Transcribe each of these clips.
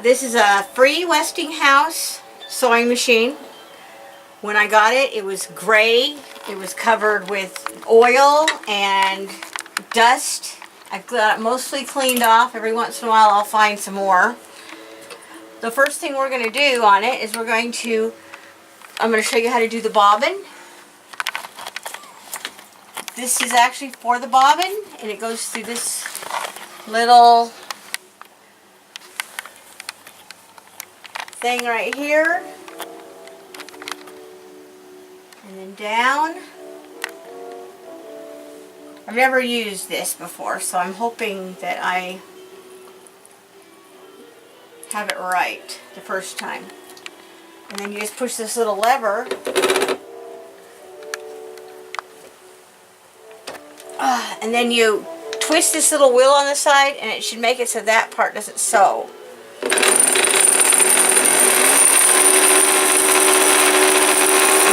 This is a free Westinghouse sewing machine. When I got it, it was gray. It was covered with oil and dust. I've got it mostly cleaned off. Every once in a while I'll find some more. The first thing we're going to do on it is I'm going to show you how to do the bobbin. This is actually for the bobbin, and it goes through this little thing right here. And then down. I've never used this before, so I'm hoping that I have it right the first time. And then you just push this little lever. And then you twist this little wheel on the side, and it should make it so that part doesn't sew. And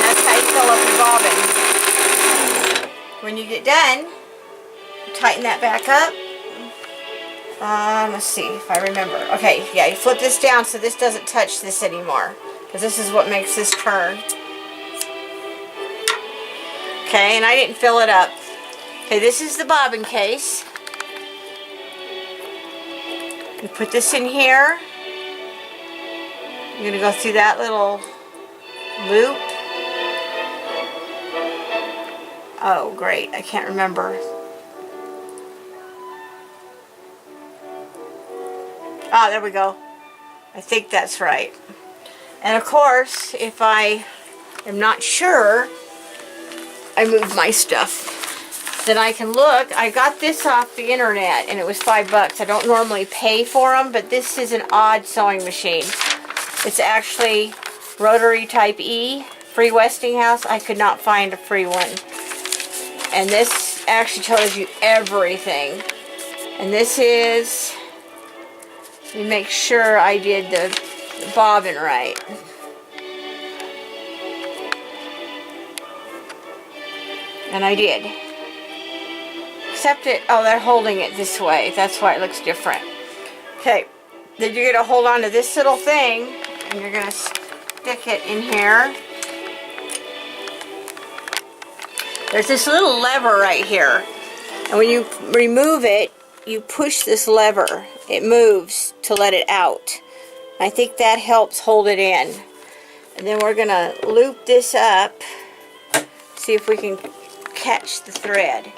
that's how you fill up your bobbin. When you get done, tighten that back up. Let's see if I remember. Okay, yeah, you flip this down so this doesn't touch this anymore, because this is what makes this turn. Okay, and I didn't fill it up. Okay, this is the bobbin case. You put this in here. You're going to go through that little loop. Oh, great. I can't remember. Ah, there we go. I think that's right. And of course, if I am not sure, I move my stuff. Then I can look. I got this off the internet and it was $5. I don't normally pay for them, but this is an odd sewing machine. It's actually rotary type E, free Westinghouse. I could not find a free one. And this actually tells you everything. And this is, let me make sure I did the bobbin right. And I did. Except it, oh, they're holding it this way. That's why it looks different. Okay, then you're going to hold on to this little thing, and you're going to stick it in here. There's this little lever right here. And when you remove it, you push this lever. It moves to let it out. I think that helps hold it in. And then we're going to loop this up. See if we can catch the thread.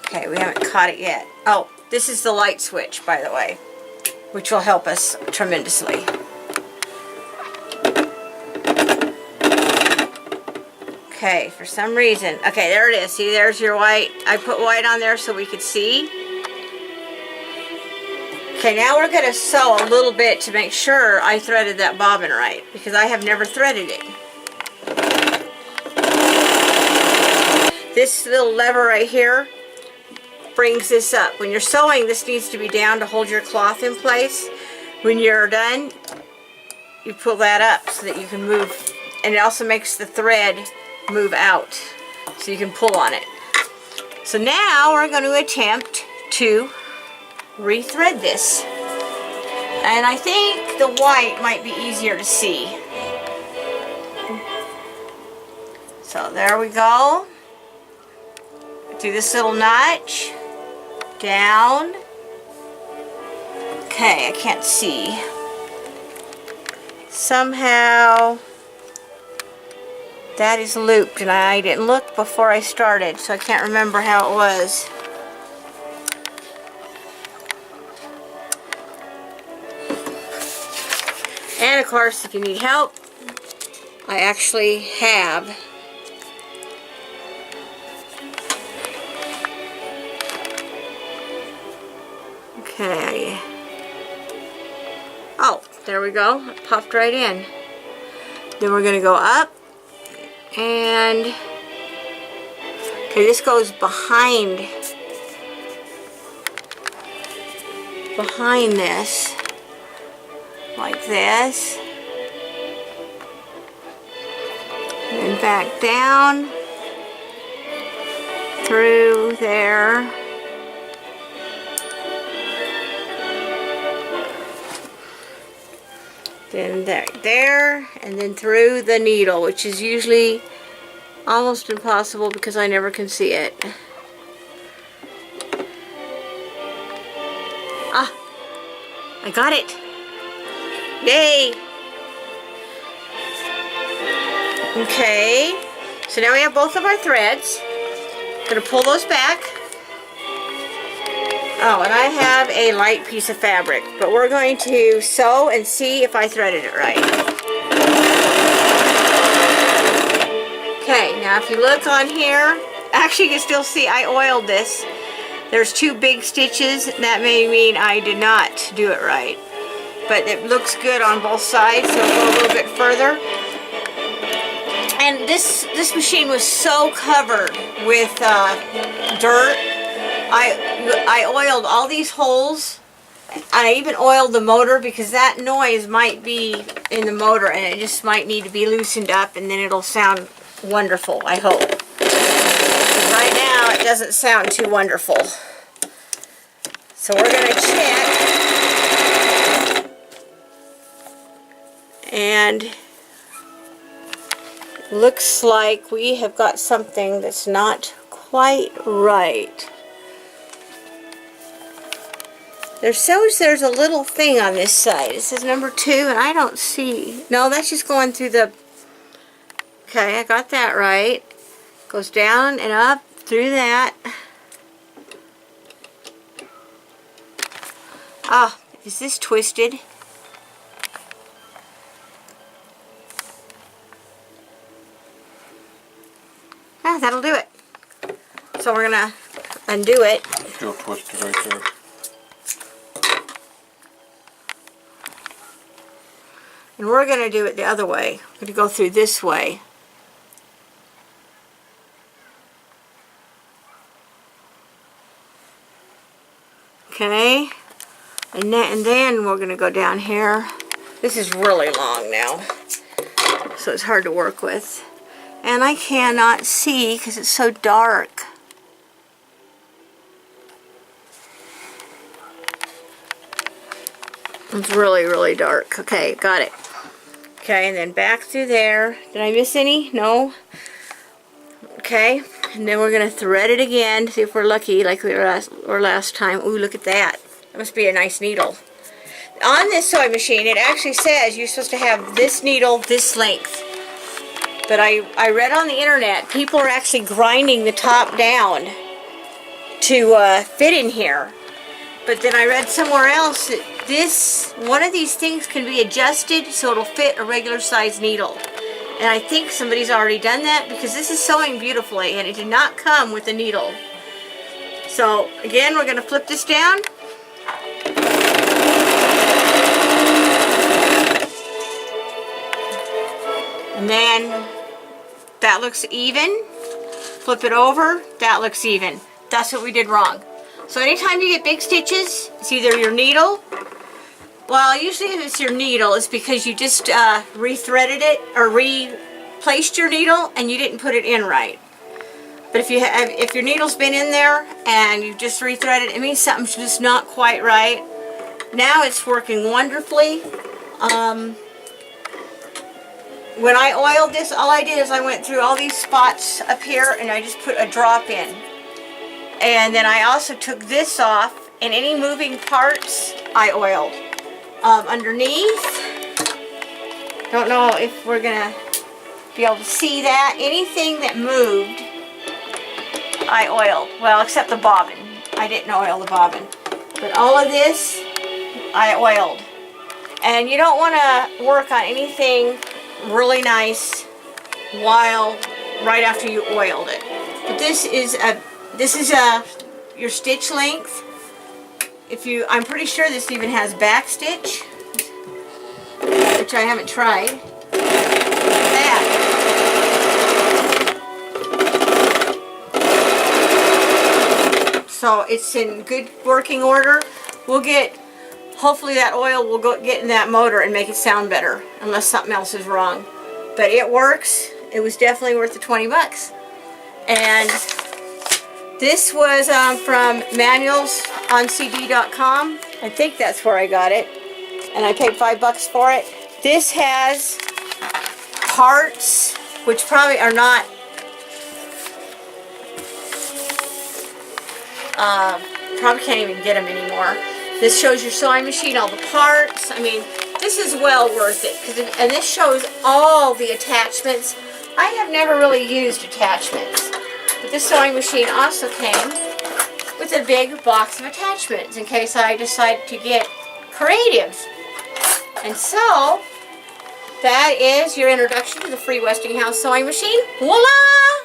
Okay, we haven't caught it yet. Oh, this is the light switch, by the way, which will help us tremendously. Okay, for some reason. Okay, there it is. See, there's your white. I put white on there so we could see. Okay, now we're going to sew a little bit to make sure I threaded that bobbin right, because I have never threaded it. This little lever right here brings this up. When you're sewing, this needs to be down to hold your cloth in place. When you're done, you pull that up so that you can move, and it also makes the thread move out so you can pull on it. So now we're going to attempt to rethread this. And I think the white might be easier to see. So there we go. Through this little notch. Down. Okay, I can't see. Somehow that is looped, and I didn't look before I started, so I can't remember how it was. And of course, if you need help, I actually have okay. Oh, there we go. It popped right in. Then we're going to go up, and okay, this goes behind this, like this, and then back down through there, Then there, and then through the needle, which is usually almost impossible because I never can see it. Ah, I got it. Yay. Okay, so now we have both of our threads. I'm going to pull those back. Oh, and I have a light piece of fabric, but we're going to sew and see if I threaded it right. Okay, now if you look on here, actually you can still see I oiled this. There's 2 big stitches. That may mean I did not do it right. But it looks good on both sides, so we'll go a little bit further. And this machine was so covered with dirt. I oiled all these holes. I even oiled the motor because that noise might be in the motor and it just might need to be loosened up, and then it'll sound wonderful, I hope. Right now it doesn't sound too wonderful. So we're going to check. And looks like we have got something that's not quite right. There's a little thing on this side. It says number 2, and I don't see. No, that's just going through the... Okay, I got that right. Goes down and up through that. Ah, is this twisted? Ah, that'll do it. So we're gonna undo it. Still twisted right there. And we're going to do it the other way. We're going to go through this way. Okay. And then we're going to go down here. This is really long now, so it's hard to work with. And I cannot see because it's so dark. It's really, really dark. Okay, got it. Okay, and then back through there. Did I miss any? No. Okay, and then we're going to thread it again to see if we're lucky like we were last time. Ooh, look at that. That must be a nice needle. On this sewing machine, it actually says you're supposed to have this needle this length. But I read on the internet, people are actually grinding the top down to fit in here. But then I read somewhere else that one of these things can be adjusted so it'll fit a regular size needle. And I think somebody's already done that because this is sewing beautifully and it did not come with a needle. So again, we're going to flip this down. And then that looks even. Flip it over, that looks even. That's what we did wrong. So anytime you get big stitches, it's either your needle. Well, usually if it's your needle, it's because you just rethreaded it or replaced your needle and you didn't put it in right. But if your needle's been in there and you just rethreaded, it means something's just not quite right. Now it's working wonderfully. When I oiled this, all I did is I went through all these spots up here and I just put a drop in. And then I also took this off, and any moving parts I oiled. Underneath, don't know if we're gonna be able to see that. Anything that moved, I oiled. Well, except the bobbin. I didn't oil the bobbin. But all of this, I oiled. And you don't want to work on anything really nice right after you oiled it. But this is your stitch length. I'm pretty sure this even has back stitch, which I haven't tried. Look at that. So it's in good working order. Hopefully that oil will get in that motor and make it sound better, unless something else is wrong. But it works. It was definitely worth the 20 bucks. And this was from manualsOnCD.com. I think that's where I got it. And I paid $5 for it. This has parts, which probably are not probably can't even get them anymore. This shows your sewing machine, all the parts. I mean, this is well worth it. And this shows all the attachments. I have never really used attachments. But this sewing machine also came with a big box of attachments in case I decide to get creative. And so, that is your introduction to the free Westinghouse sewing machine. Voila!